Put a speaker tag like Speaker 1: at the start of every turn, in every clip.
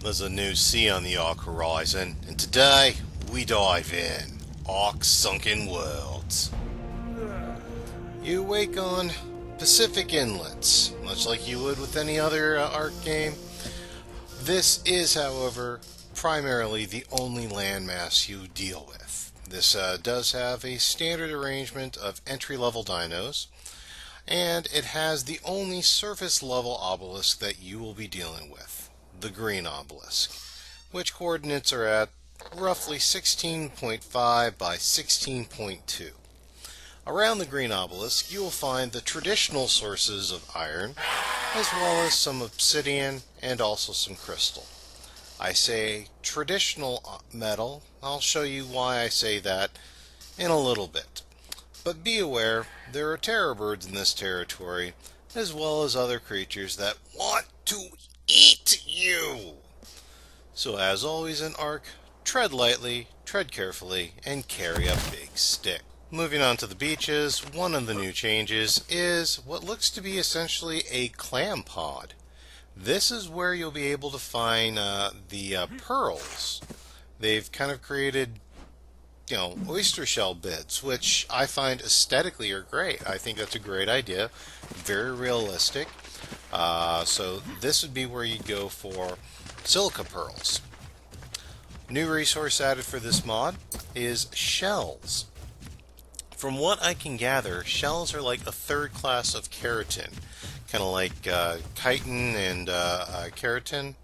Speaker 1: There's a new sea on the Ark horizon, and today we dive in Ark Sunken Worlds. You wake on Pacific Inlets, much like you would with any other Ark game. This is, however, primarily the only landmass you deal with. This does have a standard arrangement of entry-level dinos, and it has the only surface-level obelisk that you will be dealing with, the green obelisk, which coordinates are at roughly 16.5 by 16.2. Around the green obelisk, you will find the traditional sources of iron, as well as some obsidian and also some crystal. I say traditional metal. I'll show you why I say that in a little bit. But be aware, there are terror birds in this territory, as well as other creatures that want to eat you. So as always in Ark, tread lightly, tread carefully, and carry a big stick. Moving on to the beaches, one of the new changes is what looks to be essentially a clam pod. This is where you'll be able to find the pearls. They've kind of created, oyster shell bits, which I find aesthetically are great. I think that's a great idea, very realistic. So this would be where you go for silica pearls. New resource added for this mod is shells. From what I can gather, shells are like a third class of keratin, kind of like chitin and keratin.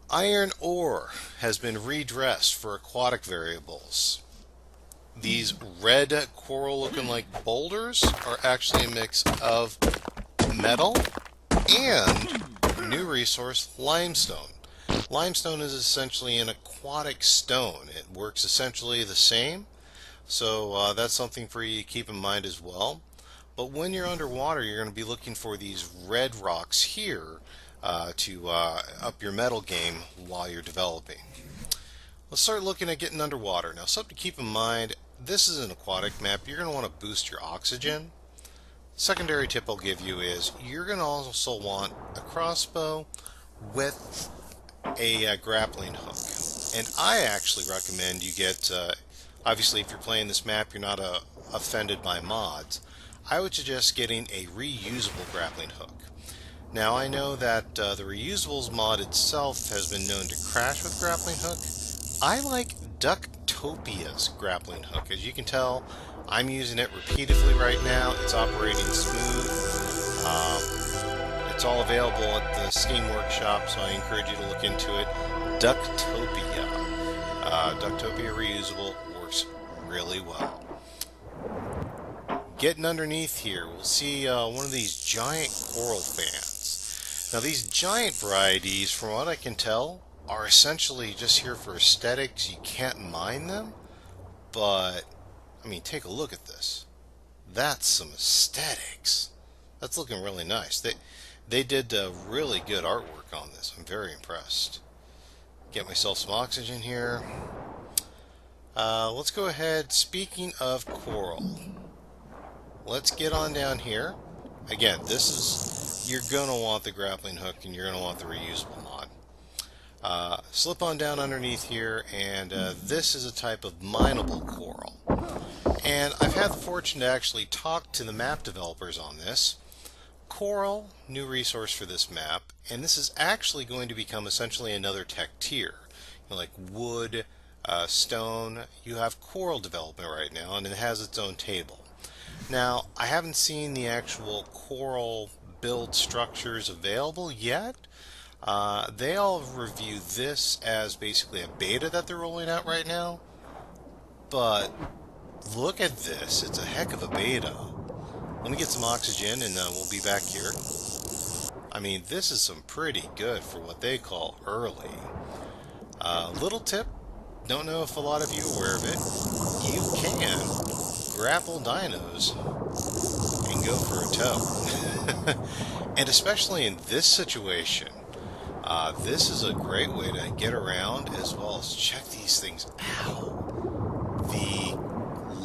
Speaker 1: Iron ore has been redressed for aquatic variables. These red coral looking like boulders are actually a mix of metal and new resource limestone. Limestone is essentially an aquatic stone. It works essentially the same, so that's something for you to keep in mind as well. But when you're underwater, you're going to be looking for these red rocks here to up your metal game while you're developing. Let's start looking at getting underwater. Now, something to keep in mind, this is an aquatic map. You're going to want to boost your oxygen. Secondary tip I'll give you is you're going to also want a crossbow with a grappling hook. And I actually recommend you get, obviously if you're playing this map you're not offended by mods, I would suggest getting a reusable grappling hook. Now I know that the reusables mod itself has been known to crash with grappling hook. I like Ducktopia's grappling hook. As you can tell, I'm using it repeatedly right now. It's operating smooth. It's all available at the Steam Workshop, so I encourage you to look into it. Ducktopia. Ducktopia reusable works really well. Getting underneath here, we'll see one of these giant coral fans. Now these giant varieties, from what I can tell, are essentially just here for aesthetics. You can't mine them, but I mean, take a look at this. That's some aesthetics. That's looking really nice. They did really good artwork on this. I'm very impressed. Get myself some oxygen here. Let's go ahead. Speaking of coral, let's get on down here. Again, you're going to want the grappling hook and you're going to want the reusable mod. Slip on down underneath here, and this is a type of mineable coral. And I've had the fortune to actually talk to the map developers on this. Coral, new resource for this map, and this is actually going to become essentially another tech tier. Like wood, stone, you have coral development right now, and it has its own table. Now, I haven't seen the actual coral build structures available yet. They all review this as basically a beta that they're rolling out right now, but look at this. It's a heck of a beta. Let me get some oxygen and we'll be back here. I mean, this is some pretty good for what they call early. Little tip, don't know if a lot of you are aware of it, you can grapple dinos and go for a tow. And especially in this situation, this is a great way to get around as well as check these things out. The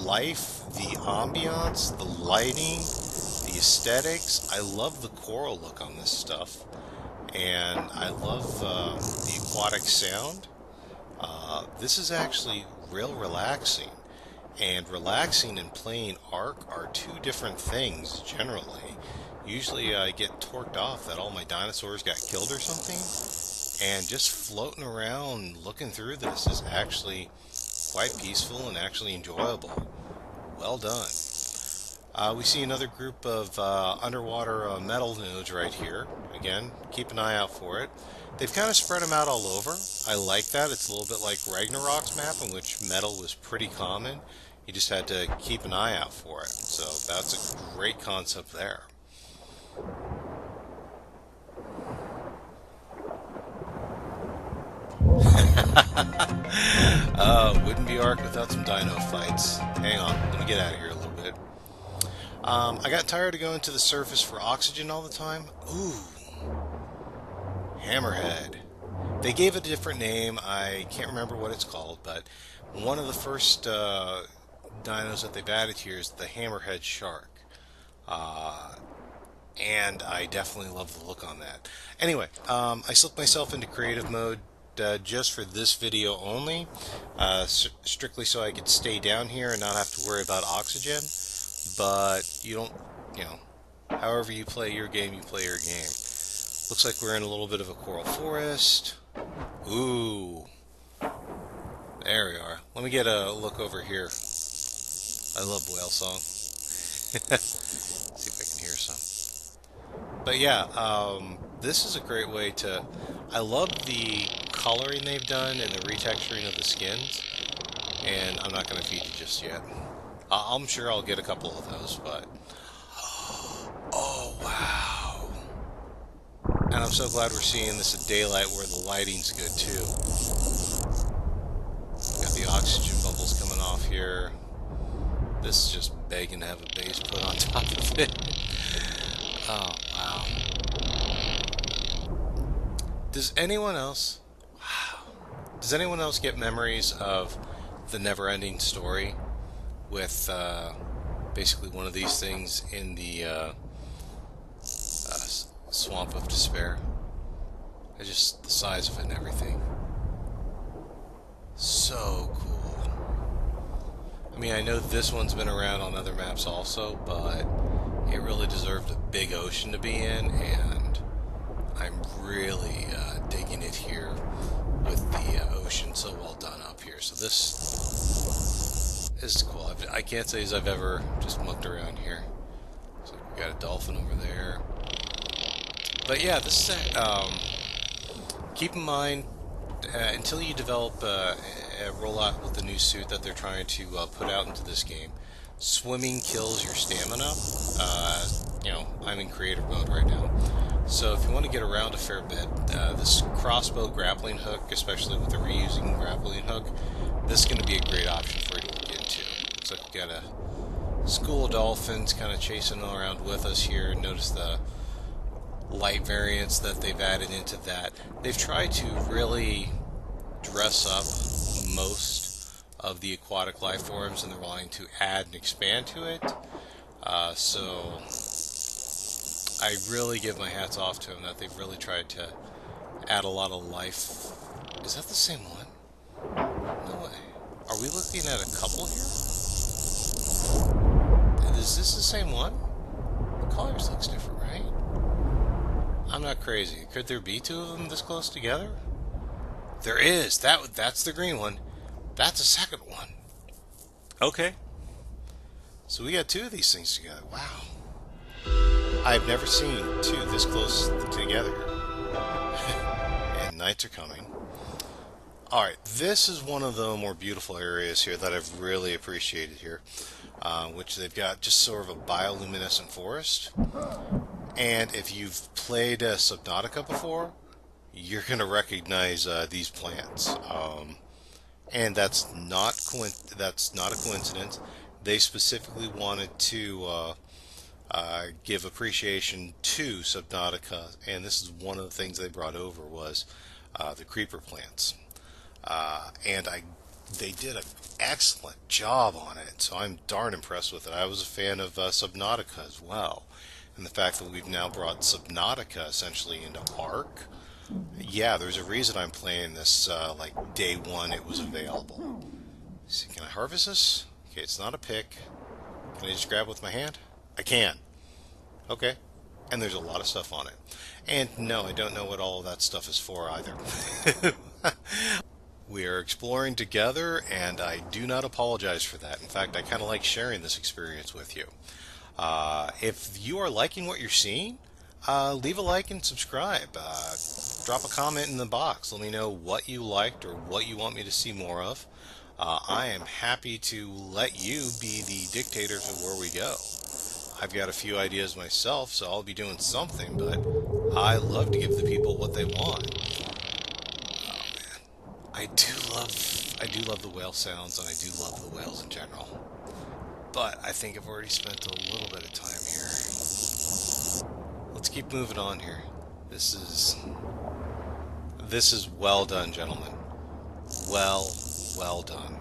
Speaker 1: life, the ambiance, the lighting, the aesthetics. I love the coral look on this stuff. and I love the aquatic sound. This is actually real relaxing, and relaxing and playing Ark are two different things generally. Usually I get torqued off that all my dinosaurs got killed or something, and just floating around looking through this is actually quite peaceful and actually enjoyable. Well done. We see another group of underwater metal nodes right here. Again, keep an eye out for it. They've kind of spread them out all over. I like that. It's a little bit like Ragnarok's map, in which metal was pretty common. You just had to keep an eye out for it. So that's a great concept there. Wouldn't be Ark without some dino fights. Hang on, let me get out of here a little bit. I got tired of going to the surface for oxygen all the time. Ooh, hammerhead. They gave it a different name. I can't remember what it's called, but one of the first dinos that they've added here is the hammerhead shark. And I definitely love the look on that. Anyway, I slipped myself into creative mode just for this video only, strictly so I could stay down here and not have to worry about oxygen. But you don't, you know, however you play your game, you play your game. Looks like we're in a little bit of a coral forest. Ooh, there we are. Let me get a look over here. I love whale song. See if I can hear some. But yeah, this is a great way to... I love the coloring they've done and the retexturing of the skins. And I'm not going to feed you just yet. I'm sure I'll get a couple of those, but... Oh, wow. And I'm so glad we're seeing this at daylight where the lighting's good, too. Got the oxygen bubbles coming off here. This is just begging to have a base put on top of it. Oh, wow. Does anyone else... Wow. Does anyone else get memories of the never-ending story with basically one of these things in the Swamp of Despair? It's just the size of it and everything. So cool. I mean, I know this one's been around on other maps also, but it really deserved a big ocean to be in, and I'm really digging it here with the ocean so well done up here. So this is cool. I can't say as I've ever just mucked around here. So we got a dolphin over there. But yeah, this is keep in mind, until you develop a rollout with the new suit that they're trying to put out into this game, swimming kills your stamina. You know, I'm in creative mode right now. So if you want to get around a fair bit, this crossbow grappling hook, especially with the reusing grappling hook, this is going to be a great option for you to look into. So we got a school of dolphins kind of chasing around with us here. Notice the light variants that they've added into that. They've tried to really dress up most of the aquatic life forms, and they're wanting to add and expand to it. So I really give my hats off to them that they've really tried to add a lot of life. Is that the same one? No way. Are we looking at a couple here? Is this the same one? The colors looks different, right? I'm not crazy. Could there be two of them this close together? There is. That's the green one. That's the second one. Okay. So we got two of these things together. Wow. I've never seen two this close together. And nights are coming. Alright, this is one of the more beautiful areas here that I've really appreciated here. Which they've got just sort of a bioluminescent forest. And if you've played Subnautica before, you're going to recognize these plants. And that's not a coincidence. They specifically wanted to give appreciation to Subnautica, and this is one of the things they brought over was the creeper plants. And they did an excellent job on it, so I'm darn impressed with it. I was a fan of Subnautica as well. and the fact that we've now brought Subnautica essentially into Ark. Yeah, there's a reason I'm playing this like day one it was available. See, can I harvest this? Okay, it's not a pick. Can I just grab it with my hand? I can. Okay. And there's a lot of stuff on it. And no, I don't know what all of that stuff is for either. We are exploring together, and I do not apologize for that. In fact, I kind of like sharing this experience with you. If you are liking what you're seeing, leave a like and subscribe. Drop a comment in the box. Let me know what you liked or what you want me to see more of. I am happy to let you be the dictators of where we go. I've got a few ideas myself, so I'll be doing something, but I love to give the people what they want. Oh man, I do love the whale sounds, and I do love the whales in general. But I think I've already spent a little bit of time here. Let's keep moving on here. This is well done, gentlemen. Well done.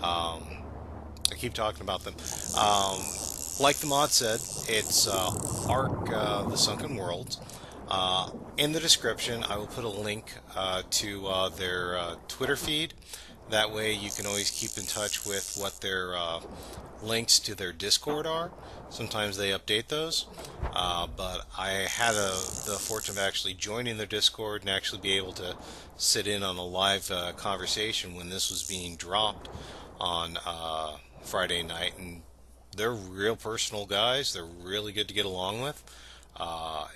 Speaker 1: I keep talking about them. Like the mod said, it's Ark The Sunken World. In the description, I will put a link to their Twitter feed. That way you can always keep in touch with what their links to their Discord are. Sometimes they update those. But I had the fortune of actually joining their Discord and actually be able to sit in on a live conversation when this was being dropped on Friday night. And they're real personal guys. They're really good to get along with.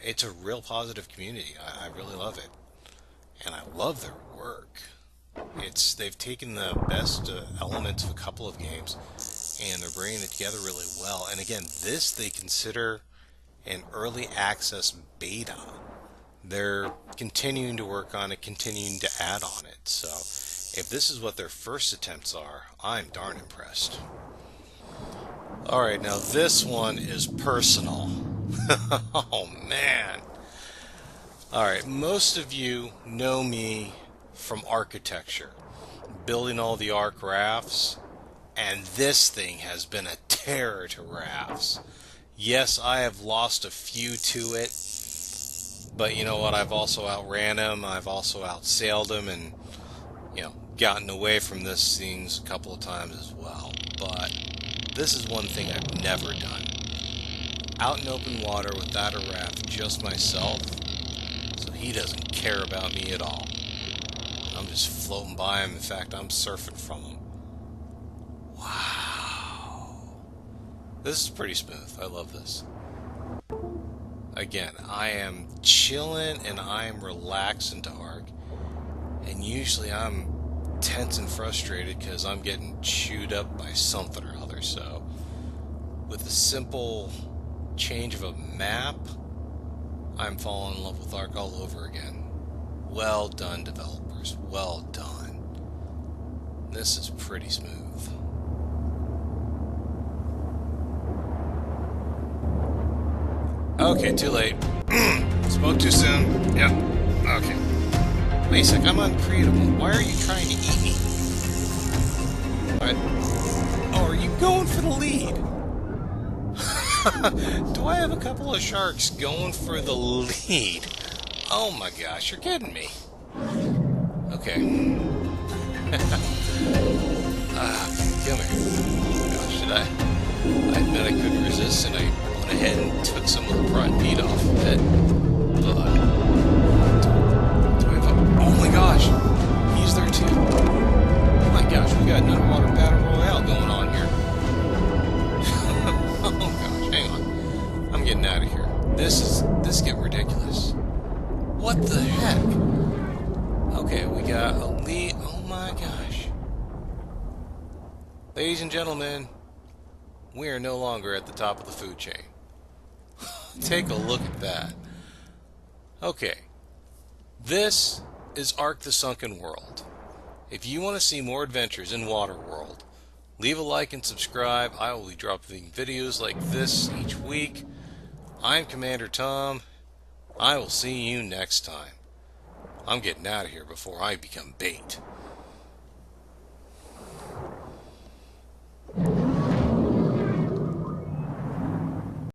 Speaker 1: It's a real positive community. I really love it. And I love their work. They've taken the best elements of a couple of games and they're bringing it together really well. And again, this they consider an early access beta. They're continuing to work on it, continuing to add on it. So if this is what their first attempts are, I'm darn impressed. Alright, now this one is personal. Oh man. Alright, most of you know me from architecture, building all the Ark rafts, and this thing has been a terror to rafts. Yes, I have lost a few to it, but you know what, I've also outran them, I've also outsailed them, and gotten away from this things a couple of times as well. But this is one thing I've never done. Out in open water without a raft, just myself, so he doesn't care about me at all. I'm just floating by him. In fact, I'm surfing from him. Wow. This is pretty smooth. I love this. Again, I am chilling and I am relaxing to Ark. And usually I'm tense and frustrated because I'm getting chewed up by something or other. So with a simple change of a map, I'm falling in love with Ark all over again. Well done, developers. Well done. This is pretty smooth. Okay, too late. Spoke too soon. Yep. Okay. Wait a sec, I'm uncreatable. Why are you trying to eat me? What? Oh, are you going for the lead? Do I have a couple of sharks going for the lead? Oh my gosh, you're kidding me. Okay. Come here. Gosh, did I admit I couldn't resist and I went ahead and took some of the prime meat off of it. But do I have a... Oh my gosh! He's there too. Oh my gosh, we got an underwater battle royale going on here. Oh gosh, hang on. I'm getting out of here. This is getting ridiculous. What the heck? Okay, we got a lead. Oh my gosh. Ladies and gentlemen, we are no longer at the top of the food chain. Take a look at that. Okay. This is Ark The Sunken World. If you want to see more adventures in Waterworld, leave a like and subscribe. I will be dropping videos like this each week. I'm Commander Tom. I will see you next time. I'm getting out of here before I become bait.